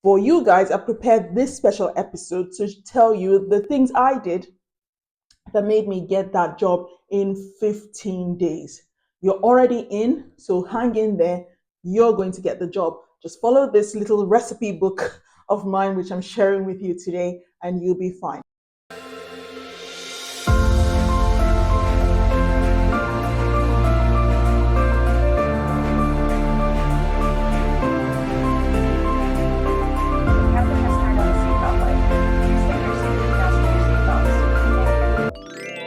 For you guys, I prepared this special episode to tell you the things I did that made me get that job in 15 days. You're already in, so hang in there. You're going to get the job. Just follow this little recipe book of mine, which I'm sharing with you today, and you'll be fine.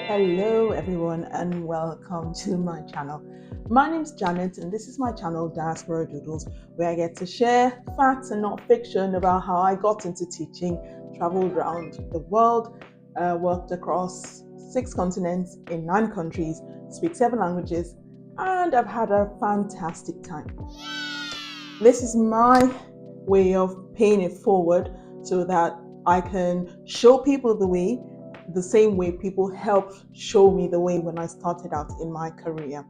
Hello everyone and welcome to my channel. My name's Janet and this is my channel Diaspora Doodles, where I get to share facts and not fiction about how I got into teaching, traveled around the world, worked across 6 continents in 9 countries, speak 7 languages, and I've had a fantastic time. This is my way of paying it forward so that I can show people the same way people helped show me the way when I started out in my career.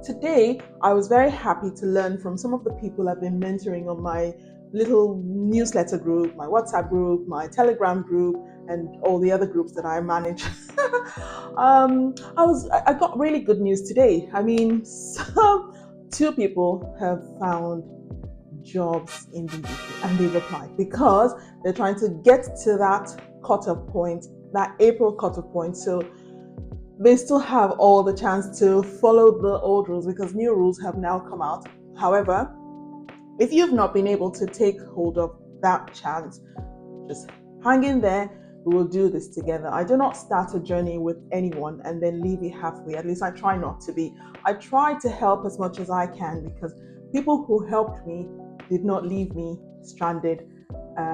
Today, I was very happy to learn from some of the people I've been mentoring on my little newsletter group, my WhatsApp group, my Telegram group, and all the other groups that I manage. I got really good news today. I mean, 2 people have found jobs in the UK and they've applied because they're trying to get to that cutoff point, that April cutoff point. So they still have all the chance to follow the old rules because new rules have now come out. However, if you've not been able to take hold of that chance, just hang in there. We will do this together. I do not start a journey with anyone and then leave it halfway. At least I try not to be. I try to help as much as I can because people who helped me did not leave me stranded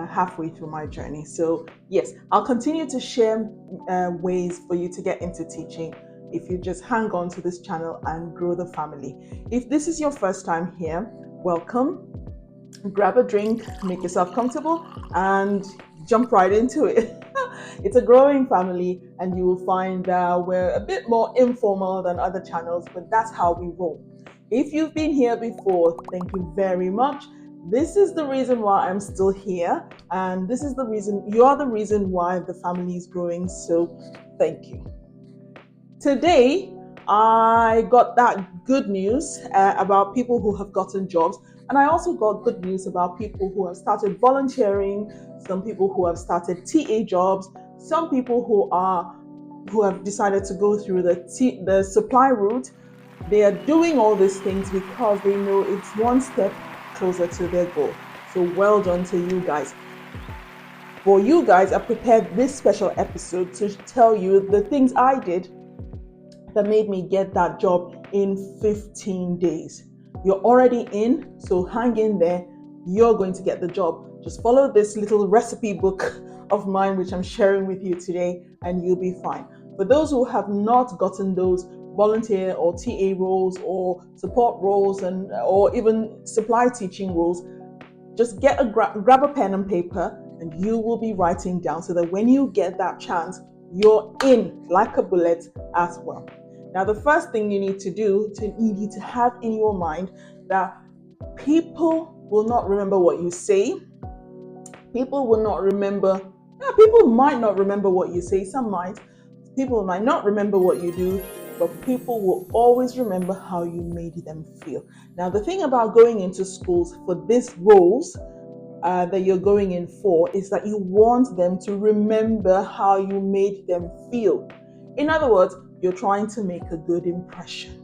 halfway through my journey. So yes, I'll continue to share ways for you to get into teaching if you just hang on to this channel and grow the family. If this is your first time here, welcome. Grab a drink, make yourself comfortable, and jump right into it. It's a growing family, and you will find we're a bit more informal than other channels, but that's how we roll. If you've been here before, thank you very much. This is the reason why I'm still here, and this is the reason, you are the reason why the family is growing, so thank you. Today, I got that good news about people who have gotten jobs, and I also got good news about people who have started volunteering, some people who have started TA jobs, some people who have decided to go through the supply route. They are doing all these things because they know it's one step closer to their goal. So well done to you guys. For you guys, I prepared this special episode to tell you the things I did that made me get that job in 15 days. You're already in, so hang in there. You're going to get the job. Just follow this little recipe book of mine, which I'm sharing with you today, and you'll be fine. For those who have not gotten those volunteer or TA roles or support roles or even supply teaching roles, just get grab a pen and paper and you will be writing down so that when you get that chance, you're in like a bullet as well. Now, the first thing you need to have in your mind that people will not remember what you say. People might not remember what you say. Some might. People might not remember what you do, but people will always remember how you made them feel. Now, the thing about going into schools for these roles that you're going in for is that you want them to remember how you made them feel. In other words, you're trying to make a good impression.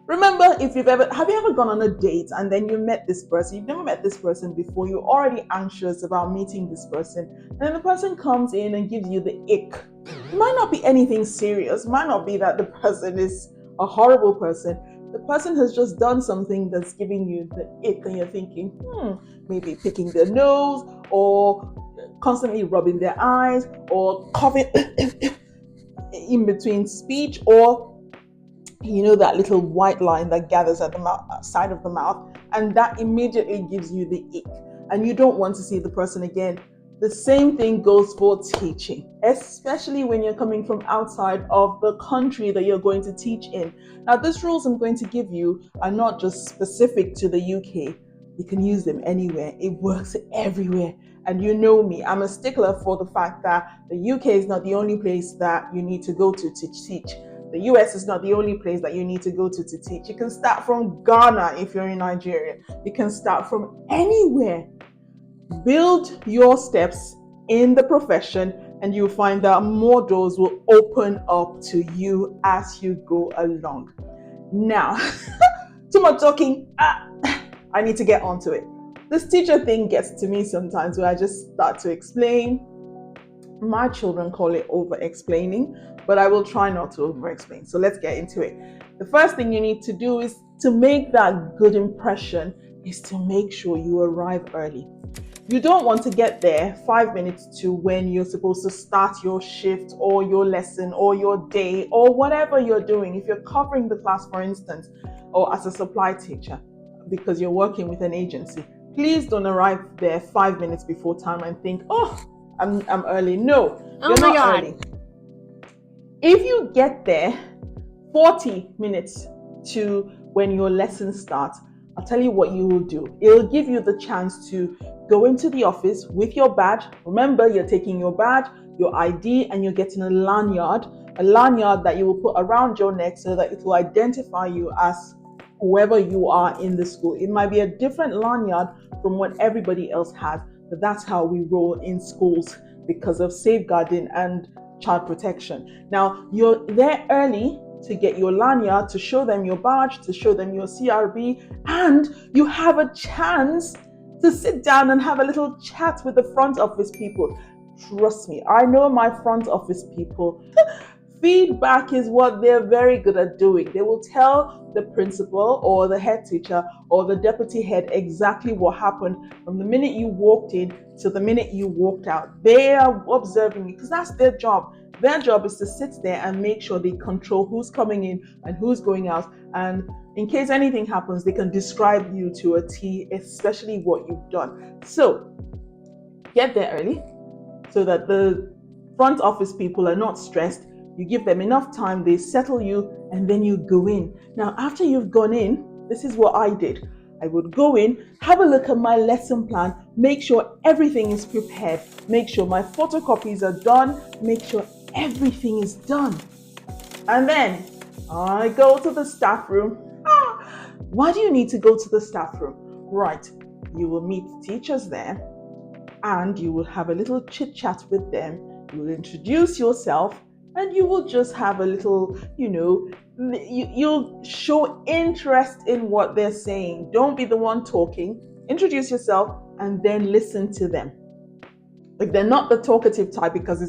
Remember, have you ever gone on a date and then you met this person, you've never met this person before, you're already anxious about meeting this person, and then the person comes in and gives you the ick. It might not be anything serious, it might not be that the person is a horrible person. The person has just done something that's giving you the ick and you're thinking, maybe picking their nose or constantly rubbing their eyes or coughing in between speech, or that little white line that gathers at the side of the mouth, and that immediately gives you the ick and you don't want to see the person again. The same thing goes for teaching, especially when you're coming from outside of the country that you're going to teach in. Now, these rules I'm going to give you are not just specific to the UK. You can use them anywhere. It works everywhere. And you know me, I'm a stickler for the fact that the UK is not the only place that you need to go to teach. The US is not the only place that you need to go to teach. You can start from Ghana if you're in Nigeria. You can start from anywhere. Build your steps in the profession, and you'll find that more doors will open up to you as you go along. Now, too much talking. I need to get onto it. This teacher thing gets to me sometimes where I just start to explain. My children call it over-explaining, but I will try not to over-explain. So let's get into it. The first thing you need to do is to make that good impression is to make sure you arrive early. You don't want to get there 5 minutes to when you're supposed to start your shift or your lesson or your day or whatever you're doing. If you're covering the class, for instance, or as a supply teacher, because you're working with an agency, please don't arrive there 5 minutes before time and think, oh, I'm early. No, you're not early. If you get there 40 minutes to when your lesson starts, I'll tell you what you will do. It'll give you the chance to go into the office with your badge. Remember, you're taking your badge, your ID, and you're getting a lanyard that you will put around your neck so that it will identify you as whoever you are in the school. It might be a different lanyard from what everybody else has, but that's how we roll in schools because of safeguarding and child protection. Now, you're there early to get your lanyard, to show them your badge, to show them your CRB, and you have a chance to sit down and have a little chat with the front office people. Trust me, I know my front office people. Feedback is what they're very good at doing. They will tell the principal or the head teacher or the deputy head exactly what happened from the minute you walked in to the minute you walked out. They are observing you because that's their job. Their job is to sit there and make sure they control who's coming in and who's going out. And in case anything happens, they can describe you to a T, especially what you've done. So get there early so that the front office people are not stressed. You give them enough time, they settle you, and then you go in. Now, after you've gone in, this is what I did. I would go in, have a look at my lesson plan, make sure everything is prepared, make sure my photocopies are done, make sure everything is done. And then I go to the staff room. Why do you need to go to the staff room? Right, you will meet teachers there and you will have a little chit chat with them. You will introduce yourself and you will just have a little, you'll show interest in what they're saying. Don't be the one talking. Introduce yourself and then listen to them. If they're not the talkative type because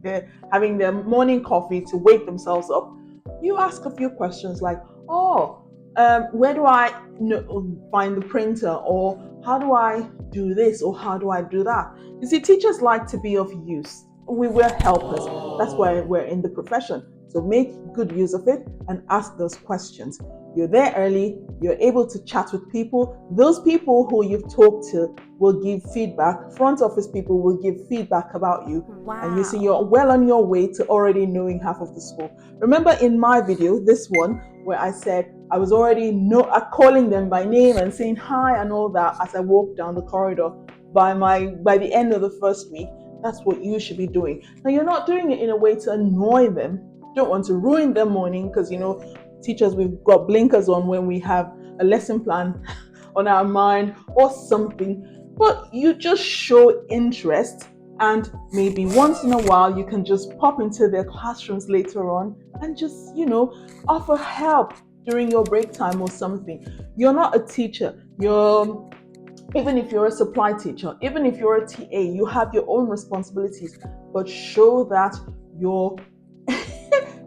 they're having their morning coffee to wake themselves up, you ask a few questions like, where do I find the printer, or how do I do this, or how do I do that? You see, teachers like to be of use. We were helpers. That's why we're in the profession. So make good use of it and ask those questions. You're there early, you're able to chat with people. Those people who you've talked to will give feedback. Front office people will give feedback about you. Wow. And you see you're well on your way to already knowing half of the school. Remember in my video, this one, where I said I was already calling them by name and saying hi and all that as I walked down the corridor. By the end of the first week, that's what you should be doing. Now, you're not doing it in a way to annoy them. You don't want to ruin their morning because, teachers, we've got blinkers on when we have a lesson plan on our mind or something. But you just show interest, and maybe once in a while you can just pop into their classrooms later on and just, offer help during your break time or something. You're not a teacher. Even if you're a supply teacher, even if you're a TA, you have your own responsibilities, but show that you're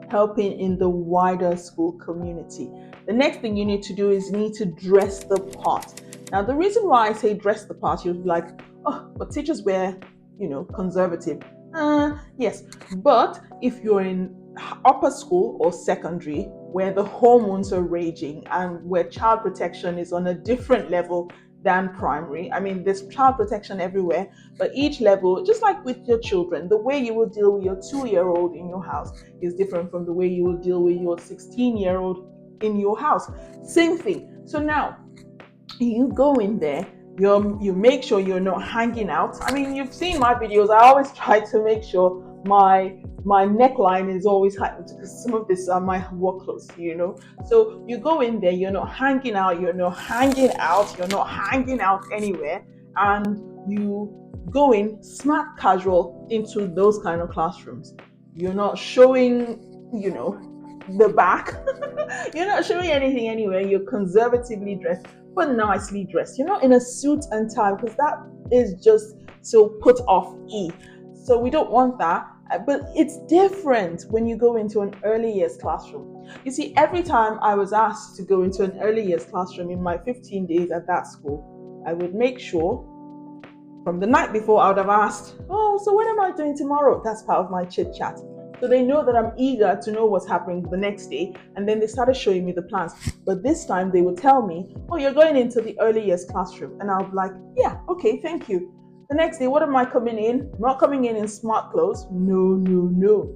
helping in the wider school community. The next thing you need to do is you need to dress the part. Now, the reason why I say dress the part, you're like, but teachers wear, conservative. Yes, but if you're in upper school or secondary, where the hormones are raging and where child protection is on a different level than primary. I mean, there's child protection everywhere, but each level, just like with your children, the way you will deal with your 2-year-old in your house is different from the way you will deal with your 16-year-old in your house. Same thing. So now, You go in there, you make sure you're not hanging out. I mean, you've seen my videos. I always try to make sure my neckline is always high because some of this are my work clothes. So you go in there, you're not hanging out, you're not hanging out anywhere, and you go in smart casual into those kind of classrooms. You're not showing, the back. You're not showing anything anywhere. You're conservatively dressed, but nicely dressed. You're not in a suit and tie because that is just so put off So we don't want that. But it's different when you go into an early years classroom. You see, every time I was asked to go into an early years classroom in my 15 days at that school, I would make sure from the night before I would have asked, oh, so what am I doing tomorrow? That's part of my chit chat. So they know that I'm eager to know what's happening the next day. And then they started showing me the plans. But this time they would tell me, oh, you're going into the early years classroom. And I'll be like, yeah, okay, thank you. The next day, what am I coming in? I'm not coming in smart clothes. No.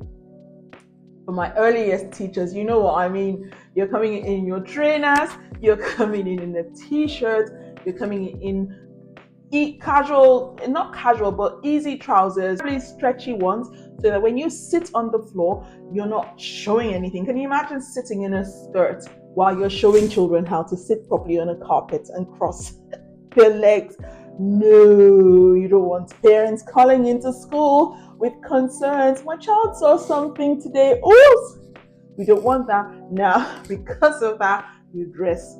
For my early years teachers, you know what I mean. You're coming in your trainers. You're coming in a t-shirt. You're coming in casual, not casual, but easy trousers, really stretchy ones, so that when you sit on the floor, you're not showing anything. Can you imagine sitting in a skirt while you're showing children how to sit properly on a carpet and cross their legs? No, you don't want parents calling into school with concerns. My child saw something today. Oh, we don't want that. Now, because of that, you dress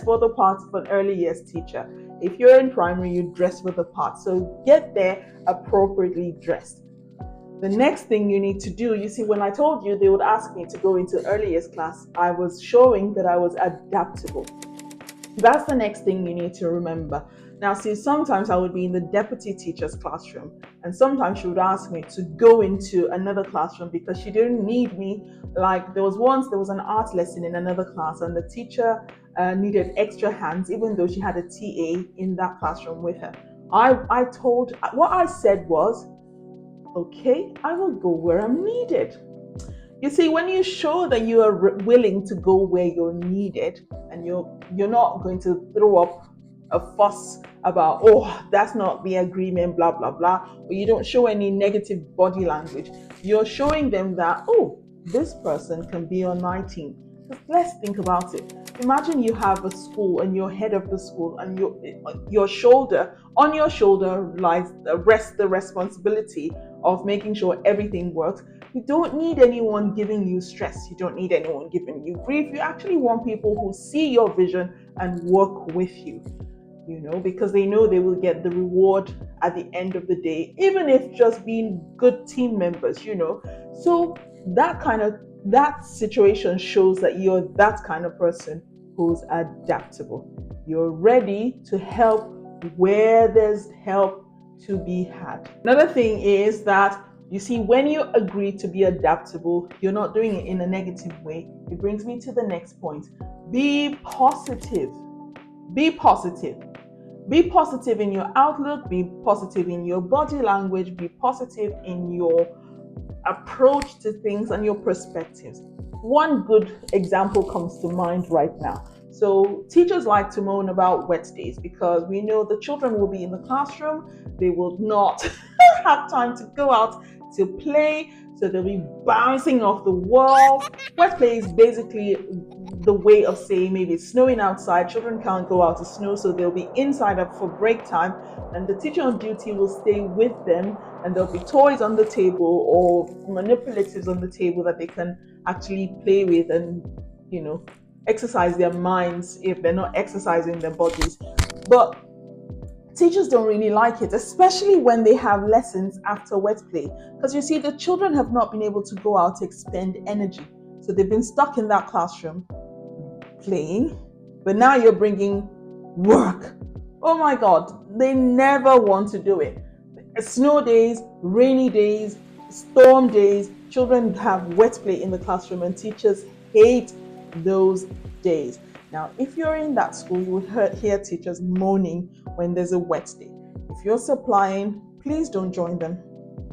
for the part of an early years teacher. If you're in primary, you dress for the part. So get there appropriately dressed. The next thing you need to do, you see, when I told you they would ask me to go into early years class, I was showing that I was adaptable. That's the next thing you need to remember. Now, see, sometimes I would be in the deputy teacher's classroom, and sometimes she would ask me to go into another classroom because she didn't need me. Like there was an art lesson in another class, and the teacher needed extra hands, even though she had a TA in that classroom with her. What I said was, okay, I will go where I'm needed. You see, when you show that you are willing to go where you're needed, and you're not going to throw up a fuss about, oh, that's not the agreement, blah blah blah, or you don't show any negative body language, you're showing them that, oh, this person can be on my team. Because let's think about it. Imagine you have a school and you're head of the school, and on your shoulder rests the responsibility of making sure everything works. You don't need anyone giving you stress. You don't need anyone giving you grief. You actually want people who see your vision and work with you, because they know they will get the reward at the end of the day, even if just being good team members. So that situation shows that you're that kind of person who's adaptable. You're ready to help where there's help to be had. Another thing is that, you see, when you agree to be adaptable, you're not doing it in a negative way. It brings me to the next point. Be positive. Be positive. Be positive in your outlook. Be positive in your body language. Be positive in your approach to things and your perspectives. One good example comes to mind right now. So teachers like to moan about wet days because we know the children will be in the classroom. They will not have time to go out to play, so they'll be bouncing off the walls. Wet play is basically the way of saying maybe it's snowing outside, children can't go out to snow, so they'll be inside for break time, and the teacher on duty will stay with them, and there'll be toys on the table or manipulatives on the table that they can actually play with and exercise their minds if they're not exercising their bodies. But teachers don't really like it, especially when they have lessons after wet play, because you see, the children have not been able to go out to expend energy, so they've been stuck in that classroom playing. But now you're bringing work. Oh my God, they never want to do it. Snow days, rainy days, storm days, children have wet play in the classroom, and teachers hate those days. Now, if you're in that school, you would hear teachers moaning when there's a wet day. If you're supplying, please don't join them.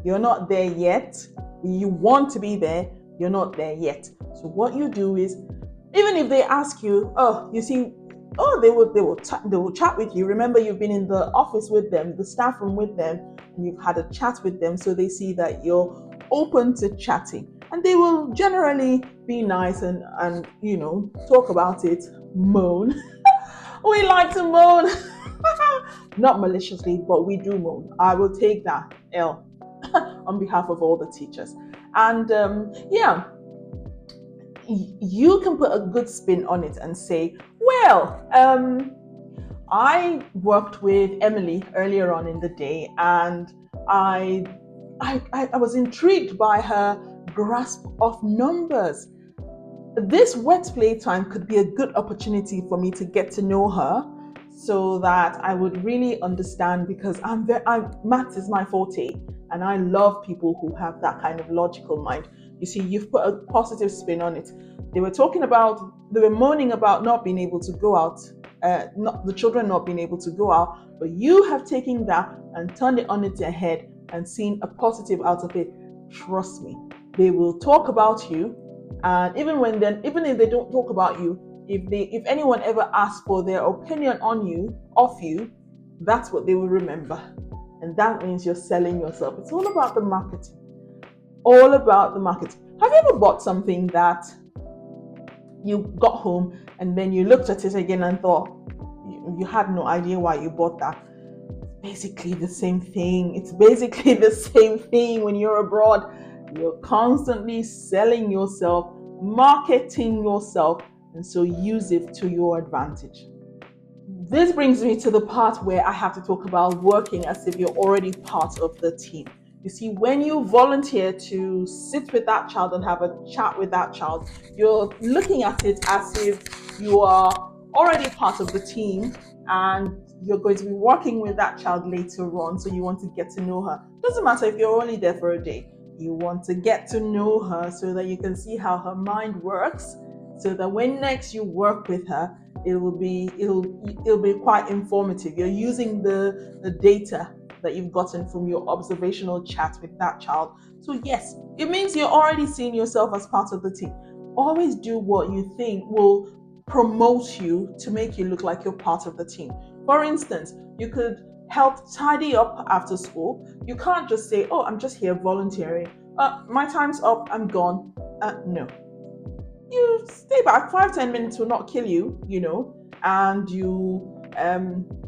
You're not there yet. You want to be there, you're not there yet. So what you do is, even if they ask you, oh, you see, Oh, they will chat with you. Remember, you've been in the office with them, the staff room with them, and you've had a chat with them, so they see that you're open to chatting, and they will generally be nice and talk about it, moan. We like to moan, not maliciously, but we do moan. I will take that L on behalf of all the teachers, and yeah, you can put a good spin on it and say, well, I worked with Emily earlier on in the day, and I, I was intrigued by her grasp of numbers. This wet play time could be a good opportunity for me to get to know her, so that I would really understand, because maths is my forte, and I love people who have that kind of logical mind. You see, you've put a positive spin on it. They were moaning about not being able to go out, not the children not being able to go out, but you have taken that and turned it on its head and seen a positive out of it. Trust me, they will talk about you, and even if they don't talk about you, if anyone ever asks for their opinion on you, of you, that's what they will remember. And that means you're selling yourself. It's all about the marketing. All about the marketing. Have you ever bought something that you got home and then you looked at it again and thought you had no idea why you bought that? Basically the same thing. It's basically the same thing when you're abroad. You're constantly selling yourself, marketing yourself, and so use it to your advantage. This brings me to the part where I have to talk about working as if you're already part of the team. You see, when you volunteer to sit with that child and have a chat with that child, you're looking at it as if you are already part of the team, and you're going to be working with that child later on, so you want to get to know her. Doesn't matter if you're only there for a day. You want to get to know her so that you can see how her mind works, so that when next you work with her, it'll be quite informative. You're using the data that you've gotten from your observational chat with that child. So yes, it means you're already seeing yourself as part of the team. Always do what you think will promote you to make you look like you're part of the team. For instance, you could help tidy up after school. You can't just say, oh, I'm just here volunteering. My time's up, I'm gone. No. You stay back, 5-10 minutes will not kill you, and you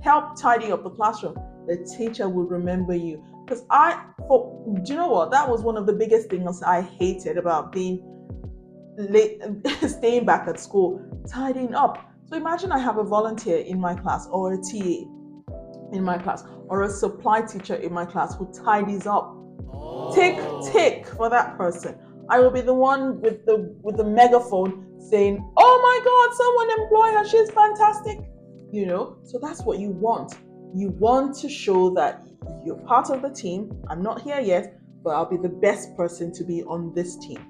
help tidy up the classroom. The teacher will remember you. Because do you know what? That was one of the biggest things I hated about being late, staying back at school, tidying up. So imagine I have a volunteer in my class, or a TA in my class, or a supply teacher in my class who tidies up. Tick for that person. I will be the one with the megaphone saying, "Oh my God, someone employ her. She's fantastic." So that's what you want. You want to show that you're part of the team. I'm not here yet, but I'll be the best person to be on this team.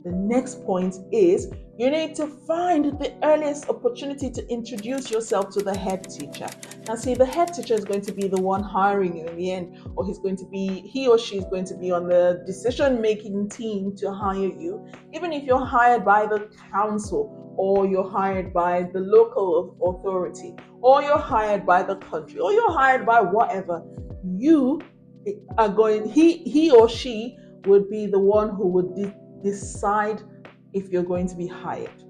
The next point is you need to find the earliest opportunity to introduce yourself to the head teacher. Now, see, the head teacher is going to be the one hiring you in the end, or he or she is going to be on the decision-making team to hire you. Even if you're hired by the council, or you're hired by the local authority, or you're hired by the country, or you're hired by whatever, you are going, he or she would be the one who would decide if you're going to be hired.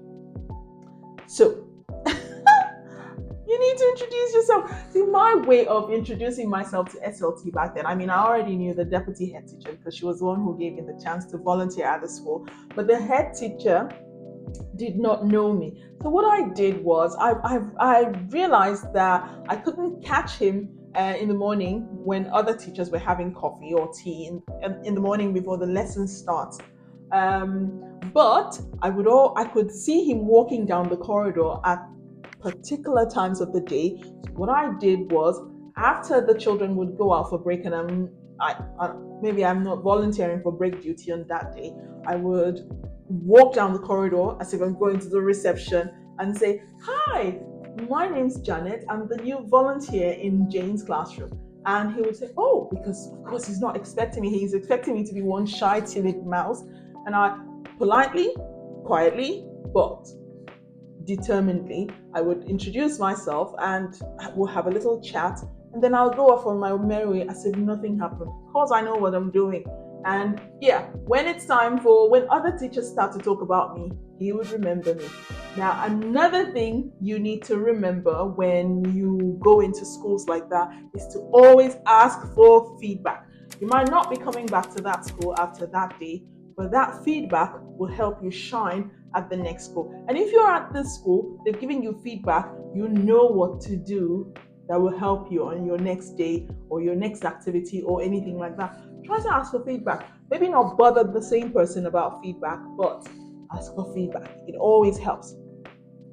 So you need to introduce yourself. See, my way of introducing myself to SLT back then, I already knew the deputy head teacher because she was the one who gave me the chance to volunteer at the school. But the head teacher did not know me. So what I did was I realized that I couldn't catch him in the morning when other teachers were having coffee or tea in the morning before the lesson starts. But I could see him walking down the corridor at particular times of the day. So what I did was, after the children would go out for break, and maybe I'm not volunteering for break duty on that day, I would walk down the corridor as if I'm going to the reception and say, "Hi, my name's Janet. I'm the new volunteer in Jane's classroom." And he would say, "Oh," because of course he's not expecting me. He's expecting me to be one shy, timid mouse. And I politely, quietly, but determinedly. I would introduce myself and we'll have a little chat, and then I'll go off on my merry way as if nothing happened, because I know what I'm doing. And yeah, when it's time for when other teachers start to talk about me, he would remember me. Now, another thing you need to remember when you go into schools like that is to always ask for feedback. You might not be coming back to that school after that day, but that feedback will help you shine at the next school. And if you're at this school, they're giving you feedback, you know what to do that will help you on your next day or your next activity or anything like that. Try to ask for feedback. Maybe not bother the same person about feedback, but ask for feedback. It always helps.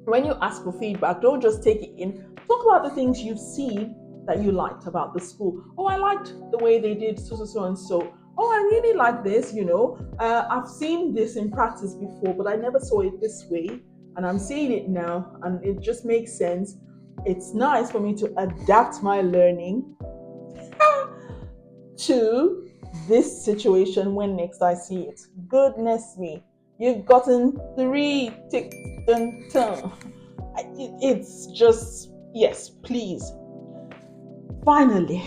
When you ask for feedback, don't just take it in. Talk about the things you've seen that you liked about the school. Oh, I liked the way they did so and so. Oh, I really like this, I've seen this in practice before, but I never saw it this way. And I'm seeing it now, and it just makes sense. It's nice for me to adapt my learning to this situation when next I see it. Goodness me, you've gotten 3 tick dun dun. It's just, yes, please. Finally,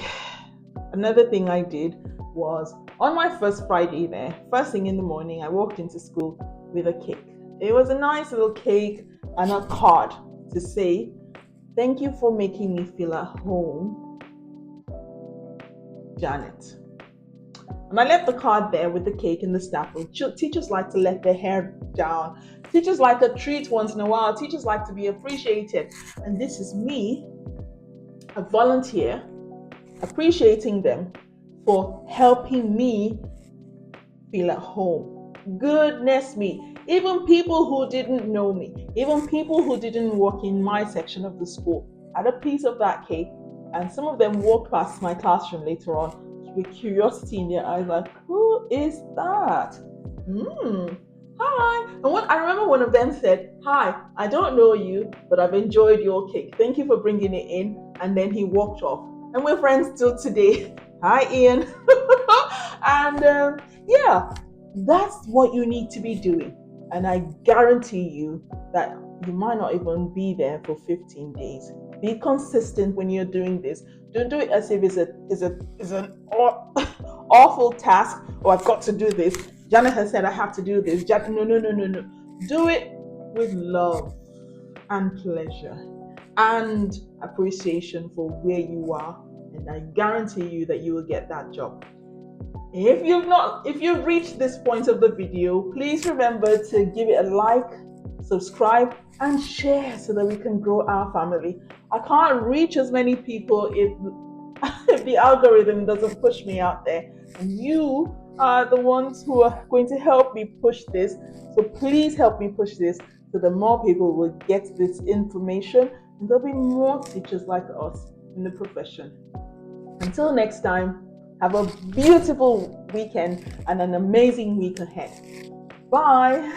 another thing I did was on my first Friday there, first thing in the morning, I walked into school with a cake. It was a nice little cake and a card to say, "Thank you for making me feel at home, Janet." And I left the card there with the cake in the staff room. Teachers like to let their hair down. Teachers like a treat once in a while. Teachers like to be appreciated. And this is me, a volunteer, appreciating them for helping me feel at home. Goodness me. Even people who didn't know me, even people who didn't work in my section of the school, had a piece of that cake, and some of them walked past my classroom later on with curiosity in their eyes, like, "Who is that? Hi." And I remember one of them said, "Hi, I don't know you, but I've enjoyed your cake. Thank you for bringing it in." And then he walked off. And we're friends still today. Hi, Ian. And yeah, that's what you need to be doing. And I guarantee you that you might not even be there for 15 days. Be consistent when you're doing this. Don't do it as if it's an awful task, or I've got to do this. Janet has said I have to do this. No. Do it with love and pleasure and appreciation for where you are, and I guarantee you that you will get that job. If you've reached this point of the video, please remember to give it a like, subscribe, and share so that we can grow our family. I can't reach as many people if the algorithm doesn't push me out there. And you are the ones who are going to help me push this. So please help me push this so that more people will get this information, and there'll be more teachers like us in the profession. Until next time, have a beautiful weekend and an amazing week ahead. Bye.